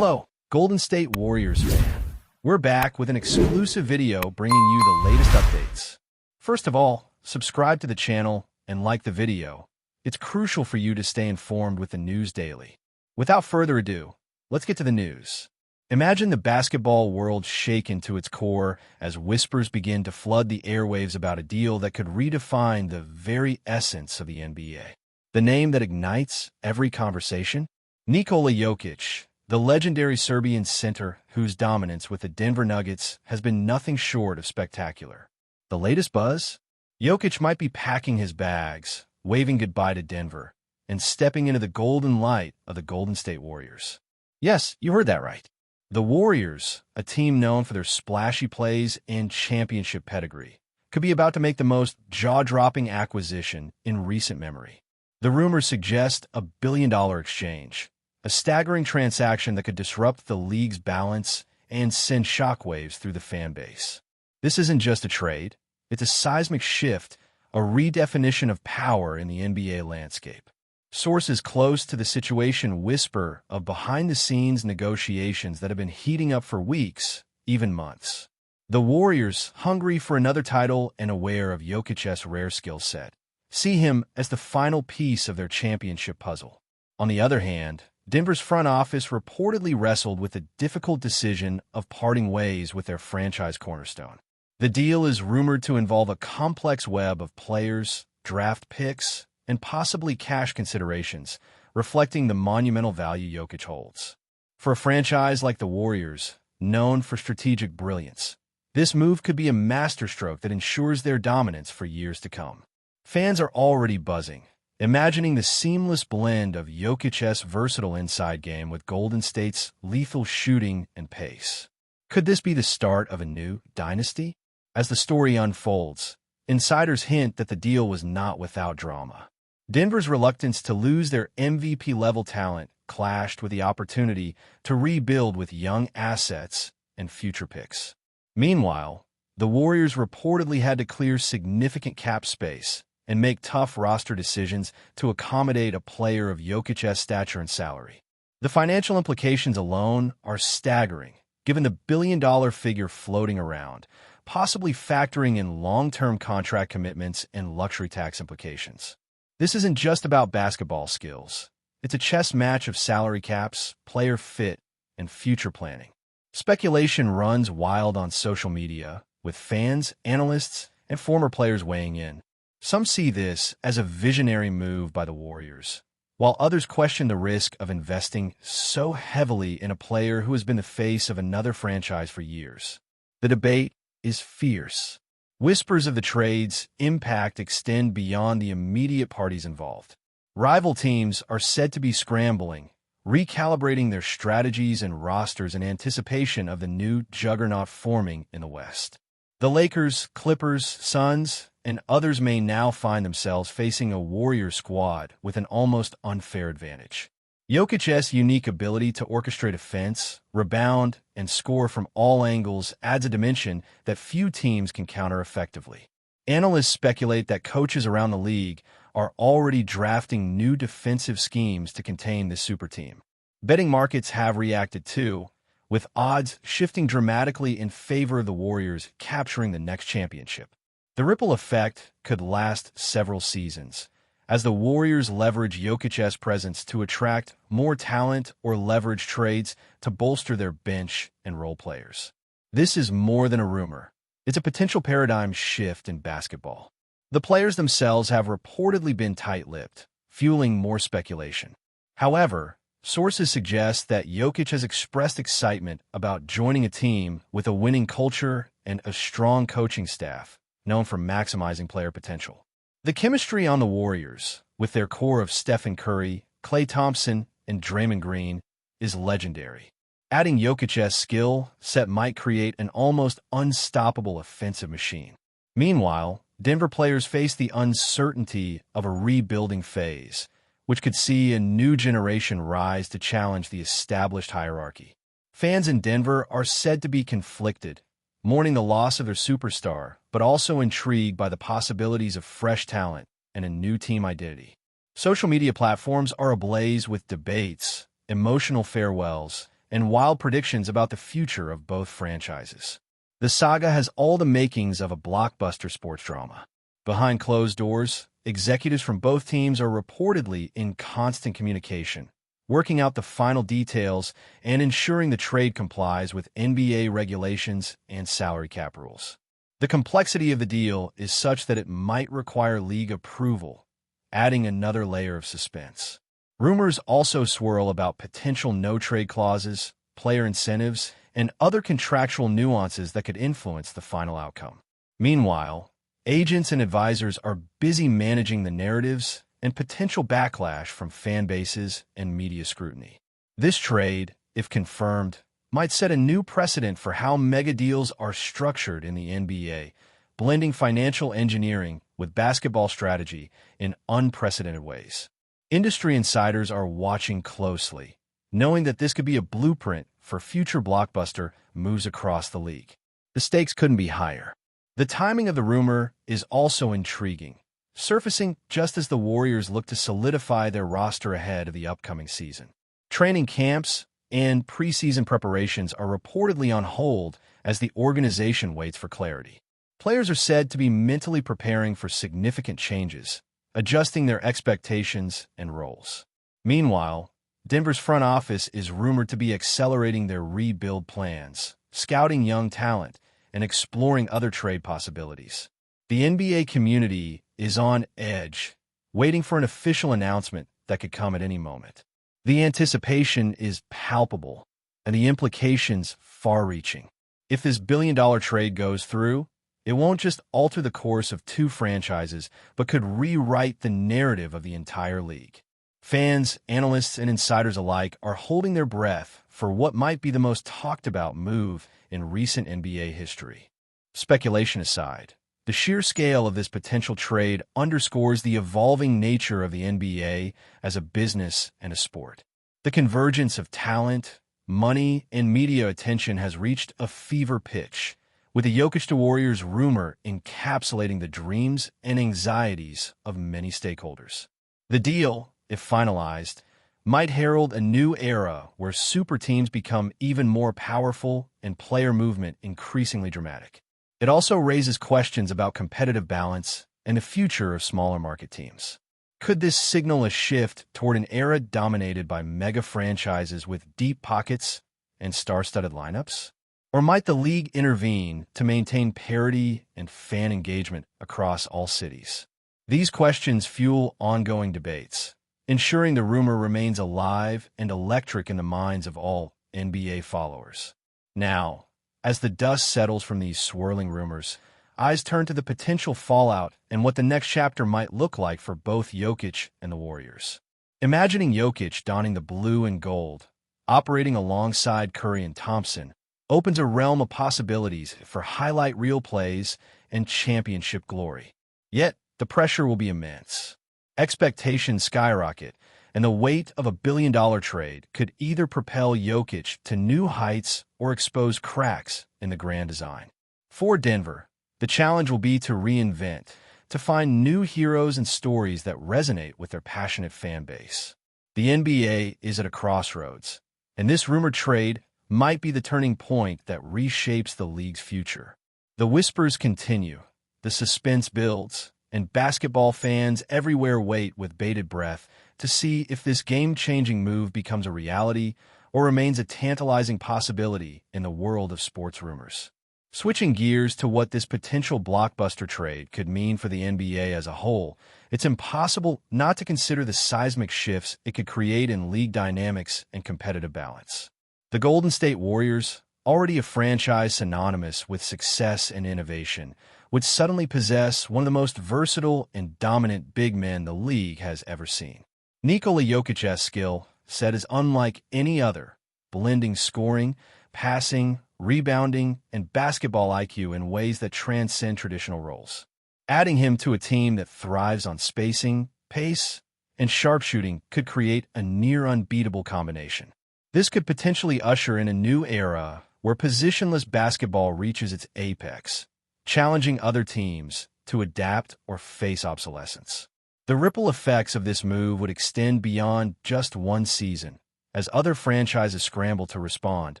Hello, Golden State Warriors fan. We're back with an exclusive video bringing you the latest updates. First of all, subscribe to the channel and like the video. It's crucial for you to stay informed with the news daily. Without further ado, let's get to the news. Imagine the basketball world shaken to its core as whispers begin to flood the airwaves about a deal that could redefine the very essence of the NBA. The name that ignites every conversation? Nikola Jokic, the legendary Serbian center whose dominance with the Denver Nuggets has been nothing short of spectacular. The latest buzz? Jokic might be packing his bags, waving goodbye to Denver, and stepping into the golden light of the Golden State Warriors. Yes, you heard that right. The Warriors, a team known for their splashy plays and championship pedigree, could be about to make the most jaw-dropping acquisition in recent memory. The rumors suggest a billion-dollar exchange, a staggering transaction that could disrupt the league's balance and send shockwaves through the fan base. This isn't just a trade, it's a seismic shift, a redefinition of power in the NBA landscape. Sources close to the situation whisper of behind-the-scenes negotiations that have been heating up for weeks, even months. The Warriors, hungry for another title and aware of Jokic's rare skill set, see him as the final piece of their championship puzzle. On the other hand, Denver's front office reportedly wrestled with the difficult decision of parting ways with their franchise cornerstone. The deal is rumored to involve a complex web of players, draft picks, and possibly cash considerations, reflecting the monumental value Jokic holds. For a franchise like the Warriors, known for strategic brilliance, this move could be a masterstroke that ensures their dominance for years to come. Fans are already buzzing, imagining the seamless blend of Jokic's versatile inside game with Golden State's lethal shooting and pace. Could this be the start of a new dynasty? As the story unfolds, insiders hint that the deal was not without drama. Denver's reluctance to lose their MVP-level talent clashed with the opportunity to rebuild with young assets and future picks. Meanwhile, the Warriors reportedly had to clear significant cap space and make tough roster decisions to accommodate a player of Jokic's stature and salary. The financial implications alone are staggering, given the billion-dollar figure floating around, possibly factoring in long-term contract commitments and luxury tax implications. This isn't just about basketball skills. It's a chess match of salary caps, player fit, and future planning. Speculation runs wild on social media, with fans, analysts, and former players weighing in. Some see this as a visionary move by the Warriors, while others question the risk of investing so heavily in a player who has been the face of another franchise for years. The debate is fierce. Whispers of the trade's impact extend beyond the immediate parties involved. Rival teams are said to be scrambling, recalibrating their strategies and rosters in anticipation of the new juggernaut forming in the West. The Lakers, Clippers, Suns, and others may now find themselves facing a Warrior squad with an almost unfair advantage. Jokic's unique ability to orchestrate offense, rebound, and score from all angles adds a dimension that few teams can counter effectively. Analysts speculate that coaches around the league are already drafting new defensive schemes to contain this super team. Betting markets have reacted too, with odds shifting dramatically in favor of the Warriors capturing the next championship. The ripple effect could last several seasons, as the Warriors leverage Jokic's presence to attract more talent or leverage trades to bolster their bench and role players. This is more than a rumor. It's a potential paradigm shift in basketball. The players themselves have reportedly been tight-lipped, fueling more speculation. However, sources suggest that Jokic has expressed excitement about joining a team with a winning culture and a strong coaching staff, known for maximizing player potential. The chemistry on the Warriors, with their core of Stephen Curry, Klay Thompson, and Draymond Green, is legendary. Adding Jokic's skill set might create an almost unstoppable offensive machine. Meanwhile, Denver players face the uncertainty of a rebuilding phase, which could see a new generation rise to challenge the established hierarchy. Fans in Denver are said to be conflicted, mourning the loss of their superstar, but also intrigued by the possibilities of fresh talent and a new team identity. Social media platforms are ablaze with debates, emotional farewells, and wild predictions about the future of both franchises. The saga has all the makings of a blockbuster sports drama. Behind closed doors, executives from both teams are reportedly in constant communication, working out the final details and ensuring the trade complies with NBA regulations and salary cap rules. The complexity of the deal is such that it might require league approval, adding another layer of suspense. Rumors also swirl about potential no-trade clauses, player incentives, and other contractual nuances that could influence the final outcome. Meanwhile, agents and advisors are busy managing the narratives and potential backlash from fan bases and media scrutiny. This trade, if confirmed, might set a new precedent for how mega deals are structured in the NBA, blending financial engineering with basketball strategy in unprecedented ways. Industry insiders are watching closely, knowing that this could be a blueprint for future blockbuster moves across the league. The stakes couldn't be higher. The timing of the rumor is also intriguing, surfacing just as the Warriors look to solidify their roster ahead of the upcoming season. Training camps and preseason preparations are reportedly on hold as the organization waits for clarity. Players are said to be mentally preparing for significant changes, adjusting their expectations and roles. Meanwhile, Denver's front office is rumored to be accelerating their rebuild plans, scouting young talent, and exploring other trade possibilities. The NBA community is on edge, waiting for an official announcement that could come at any moment. The anticipation is palpable, and the implications far-reaching. If this billion-dollar trade goes through, it won't just alter the course of two franchises, but could rewrite the narrative of the entire league. Fans, analysts, and insiders alike are holding their breath for what might be the most talked-about move in recent NBA history. Speculation aside, the sheer scale of this potential trade underscores the evolving nature of the NBA as a business and a sport. The convergence of talent, money, and media attention has reached a fever pitch, with the Jokic to Warriors rumor encapsulating the dreams and anxieties of many stakeholders. The deal, if finalized, might herald a new era where super teams become even more powerful and player movement increasingly dramatic. It also raises questions about competitive balance and the future of smaller market teams. Could this signal a shift toward an era dominated by mega franchises with deep pockets and star-studded lineups? Or might the league intervene to maintain parity and fan engagement across all cities? These questions fuel ongoing debates, ensuring the rumor remains alive and electric in the minds of all NBA followers. Now, as the dust settles from these swirling rumors, eyes turn to the potential fallout and what the next chapter might look like for both Jokic and the Warriors. Imagining Jokic donning the blue and gold, operating alongside Curry and Thompson, opens a realm of possibilities for highlight reel plays and championship glory. Yet, the pressure will be immense. Expectations skyrocket, and the weight of a billion-dollar trade could either propel Jokic to new heights or expose cracks in the grand design. For Denver, the challenge will be to reinvent, to find new heroes and stories that resonate with their passionate fan base. The NBA is at a crossroads, and this rumored trade might be the turning point that reshapes the league's future. The whispers continue, the suspense builds, and basketball fans everywhere wait with bated breath to see if this game-changing move becomes a reality or remains a tantalizing possibility in the world of sports rumors. Switching gears to what this potential blockbuster trade could mean for the NBA as a whole, it's impossible not to consider the seismic shifts it could create in league dynamics and competitive balance. The Golden State Warriors, already a franchise synonymous with success and innovation, would suddenly possess one of the most versatile and dominant big men the league has ever seen. Nikola Jokic's skill set is unlike any other, blending scoring, passing, rebounding, and basketball IQ in ways that transcend traditional roles. Adding him to a team that thrives on spacing, pace, and sharpshooting could create a near-unbeatable combination. This could potentially usher in a new era where positionless basketball reaches its apex, challenging other teams to adapt or face obsolescence. The ripple effects of this move would extend beyond just one season, as other franchises scramble to respond,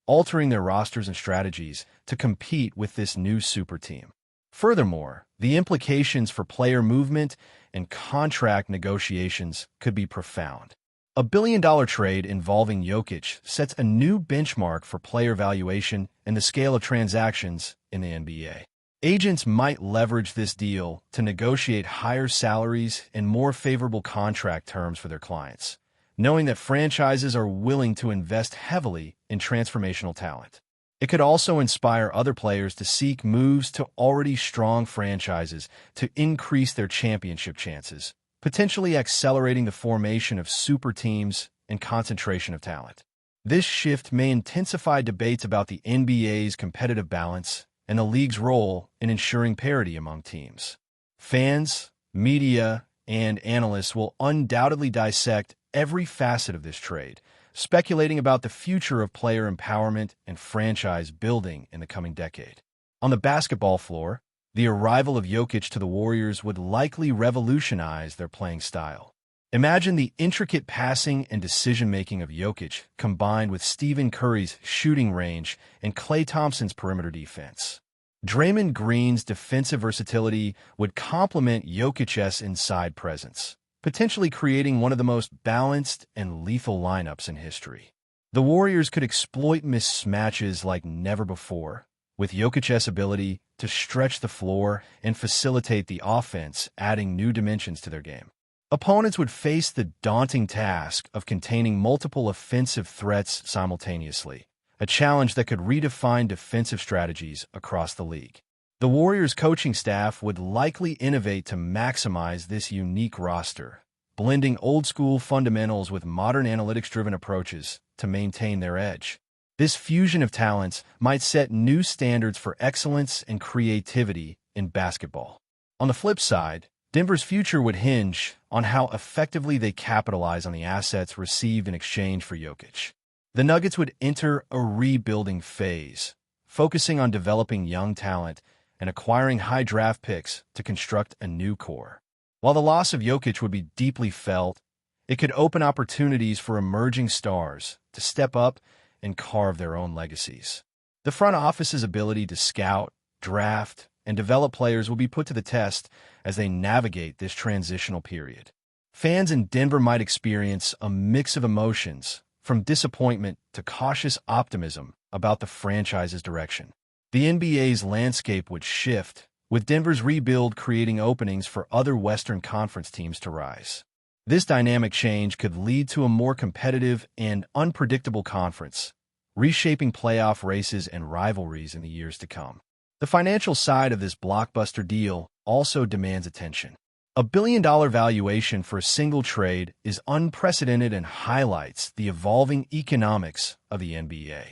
altering their rosters and strategies to compete with this new super team. Furthermore, the implications for player movement and contract negotiations could be profound. A billion-dollar trade involving Jokic sets a new benchmark for player valuation and the scale of transactions in the NBA. Agents might leverage this deal to negotiate higher salaries and more favorable contract terms for their clients, knowing that franchises are willing to invest heavily in transformational talent. It could also inspire other players to seek moves to already strong franchises to increase their championship chances, potentially accelerating the formation of super teams and concentration of talent. This shift may intensify debates about the NBA's competitive balance and the league's role in ensuring parity among teams. Fans, media, and analysts will undoubtedly dissect every facet of this trade, speculating about the future of player empowerment and franchise building in the coming decade. On the basketball floor, the arrival of Jokic to the Warriors would likely revolutionize their playing style. Imagine the intricate passing and decision-making of Jokic combined with Stephen Curry's shooting range and Klay Thompson's perimeter defense. Draymond Green's defensive versatility would complement Jokic's inside presence, potentially creating one of the most balanced and lethal lineups in history. The Warriors could exploit mismatches like never before, with Jokic's ability to stretch the floor and facilitate the offense, adding new dimensions to their game. Opponents would face the daunting task of containing multiple offensive threats simultaneously, a challenge that could redefine defensive strategies across the league. The Warriors' coaching staff would likely innovate to maximize this unique roster, blending old-school fundamentals with modern analytics-driven approaches to maintain their edge. This fusion of talents might set new standards for excellence and creativity in basketball. On the flip side, Denver's future would hinge on how effectively they capitalize on the assets received in exchange for Jokic. The Nuggets would enter a rebuilding phase, focusing on developing young talent and acquiring high draft picks to construct a new core. While the loss of Jokic would be deeply felt, it could open opportunities for emerging stars to step up and carve their own legacies. The front office's ability to scout, draft, and develop players will be put to the test as they navigate this transitional period. Fans in Denver might experience a mix of emotions, from disappointment to cautious optimism about the franchise's direction. The NBA's landscape would shift, with Denver's rebuild creating openings for other Western Conference teams to rise. This dynamic change could lead to a more competitive and unpredictable conference, reshaping playoff races and rivalries in the years to come. The financial side of this blockbuster deal also demands attention. A billion-dollar valuation for a single trade is unprecedented and highlights the evolving economics of the NBA.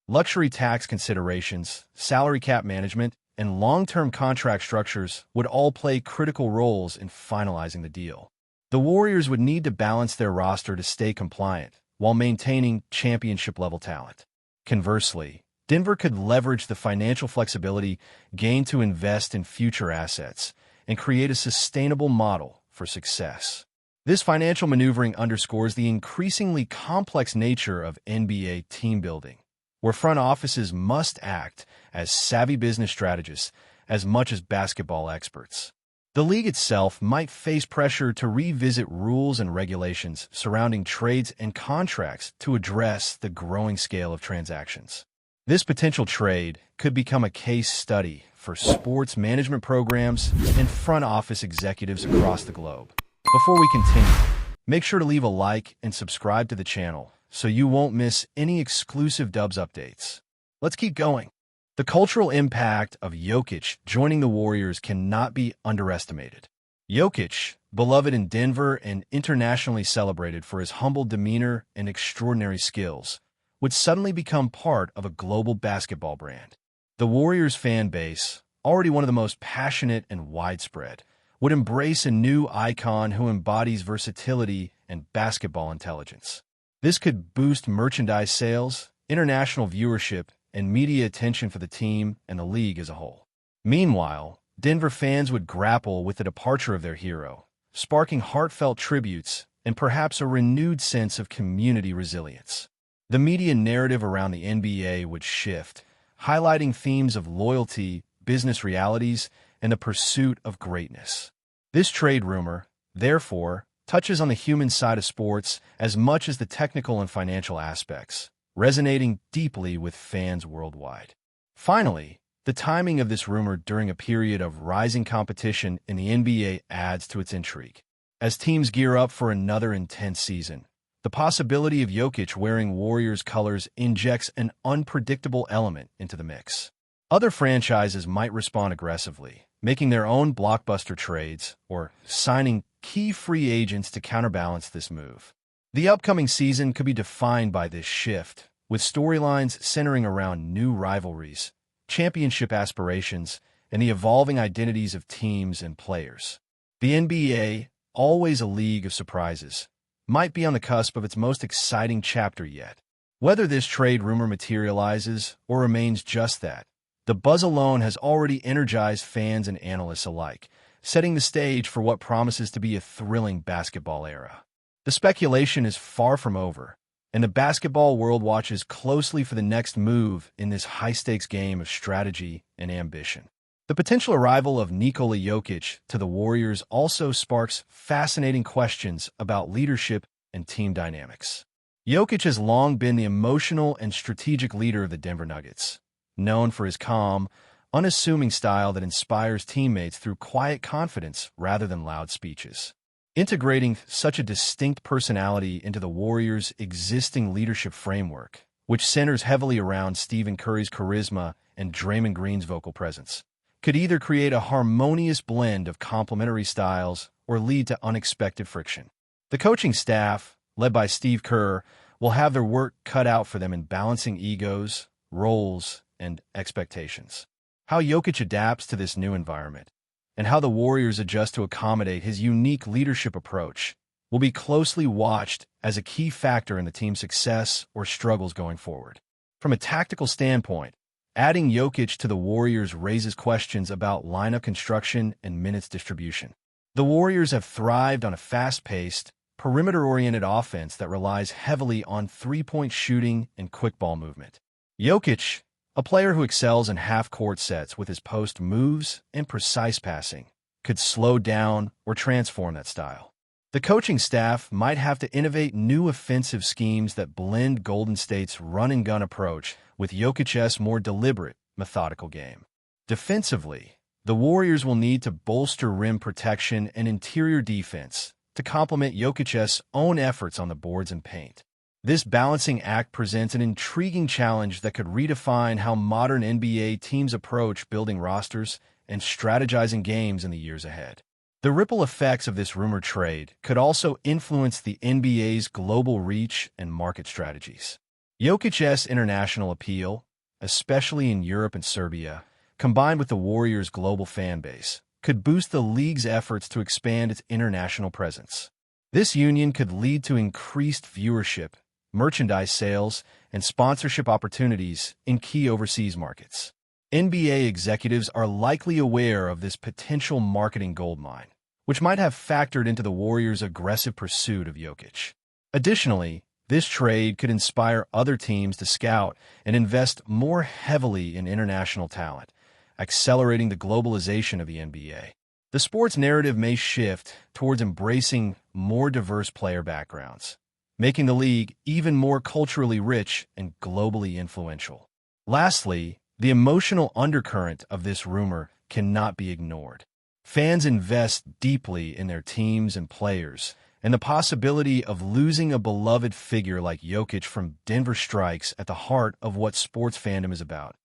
Luxury tax considerations, salary cap management, and long-term contract structures would all play critical roles in finalizing the deal. The Warriors would need to balance their roster to stay compliant while maintaining championship-level talent. Conversely, Denver could leverage the financial flexibility gained to invest in future assets and create a sustainable model for success. This financial maneuvering underscores the increasingly complex nature of NBA team building, where front offices must act as savvy business strategists as much as basketball experts. The league itself might face pressure to revisit rules and regulations surrounding trades and contracts to address the growing scale of transactions. This potential trade could become a case study for sports management programs and front office executives across the globe. Before we continue, make sure to leave a like and subscribe to the channel so you won't miss any exclusive Dubs updates. Let's keep going. The cultural impact of Jokic joining the Warriors cannot be underestimated. Jokic, beloved in Denver and internationally celebrated for his humble demeanor and extraordinary skills, would suddenly become part of a global basketball brand. The Warriors fan base, already one of the most passionate and widespread, would embrace a new icon who embodies versatility and basketball intelligence. This could boost merchandise sales, international viewership, and media attention for the team and the league as a whole. Meanwhile, Denver fans would grapple with the departure of their hero, sparking heartfelt tributes and perhaps a renewed sense of community resilience. The media narrative around the NBA would shift, highlighting themes of loyalty, business realities, and the pursuit of greatness. This trade rumor, therefore, touches on the human side of sports as much as the technical and financial aspects, resonating deeply with fans worldwide. Finally, the timing of this rumor during a period of rising competition in the NBA adds to its intrigue. As teams gear up for another intense season, the possibility of Jokic wearing Warriors colors injects an unpredictable element into the mix. Other franchises might respond aggressively, making their own blockbuster trades or signing key free agents to counterbalance this move. The upcoming season could be defined by this shift, with storylines centering around new rivalries, championship aspirations, and the evolving identities of teams and players. The NBA, always a league of surprises, might be on the cusp of its most exciting chapter yet. Whether this trade rumor materializes or remains just that, the buzz alone has already energized fans and analysts alike, setting the stage for what promises to be a thrilling basketball era. The speculation is far from over, and the basketball world watches closely for the next move in this high-stakes game of strategy and ambition. The potential arrival of Nikola Jokic to the Warriors also sparks fascinating questions about leadership and team dynamics. Jokic has long been the emotional and strategic leader of the Denver Nuggets, known for his calm, unassuming style that inspires teammates through quiet confidence rather than loud speeches. Integrating such a distinct personality into the Warriors' existing leadership framework, which centers heavily around Stephen Curry's charisma and Draymond Green's vocal presence, could either create a harmonious blend of complementary styles or lead to unexpected friction. The coaching staff, led by Steve Kerr, will have their work cut out for them in balancing egos, roles, and expectations. How Jokic adapts to this new environment, and how the Warriors adjust to accommodate his unique leadership approach, will be closely watched as a key factor in the team's success or struggles going forward. From a tactical standpoint, adding Jokic to the Warriors raises questions about lineup construction and minutes distribution. The Warriors have thrived on a fast-paced, perimeter-oriented offense that relies heavily on three-point shooting and quick ball movement. Jokic, a player who excels in half-court sets with his post moves and precise passing, could slow down or transform that style. The coaching staff might have to innovate new offensive schemes that blend Golden State's run-and-gun approach with Jokic's more deliberate, methodical game. Defensively, the Warriors will need to bolster rim protection and interior defense to complement Jokic's own efforts on the boards and paint. This balancing act presents an intriguing challenge that could redefine how modern NBA teams approach building rosters and strategizing games in the years ahead. The ripple effects of this rumored trade could also influence the NBA's global reach and market strategies. Jokic's international appeal, especially in Europe and Serbia, combined with the Warriors' global fan base, could boost the league's efforts to expand its international presence. This union could lead to increased viewership, merchandise sales, and sponsorship opportunities in key overseas markets. NBA executives are likely aware of this potential marketing goldmine, which might have factored into the Warriors' aggressive pursuit of Jokic. Additionally, this trade could inspire other teams to scout and invest more heavily in international talent, accelerating the globalization of the NBA. The sports narrative may shift towards embracing more diverse player backgrounds, making the league even more culturally rich and globally influential. Lastly, the emotional undercurrent of this rumor cannot be ignored. Fans invest deeply in their teams and players, and the possibility of losing a beloved figure like Jokic from Denver strikes at the heart of what sports fandom is about: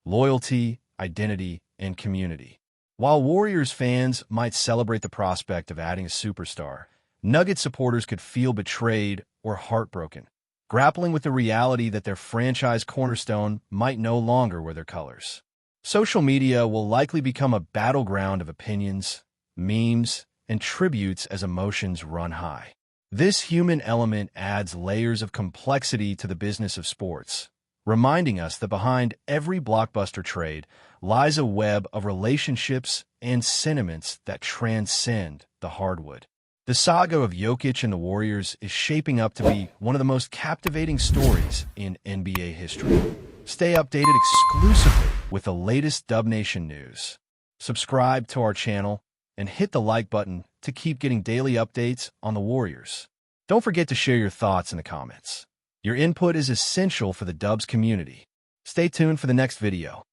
loyalty, identity, and community. While Warriors fans might celebrate the prospect of adding a superstar, Nuggets supporters could feel betrayed or heartbroken, grappling with the reality that their franchise cornerstone might no longer wear their colors. Social media will likely become a battleground of opinions, memes, and tributes as emotions run high. This human element adds layers of complexity to the business of sports, reminding us that behind every blockbuster trade lies a web of relationships and sentiments that transcend the hardwood. The saga of Jokic and the Warriors is shaping up to be one of the most captivating stories in NBA history. Stay updated exclusively with the latest Dub Nation news. Subscribe to our channel and hit the like button to keep getting daily updates on the Warriors. Don't forget to share your thoughts in the comments. Your input is essential for the Dubs community. Stay tuned for the next video.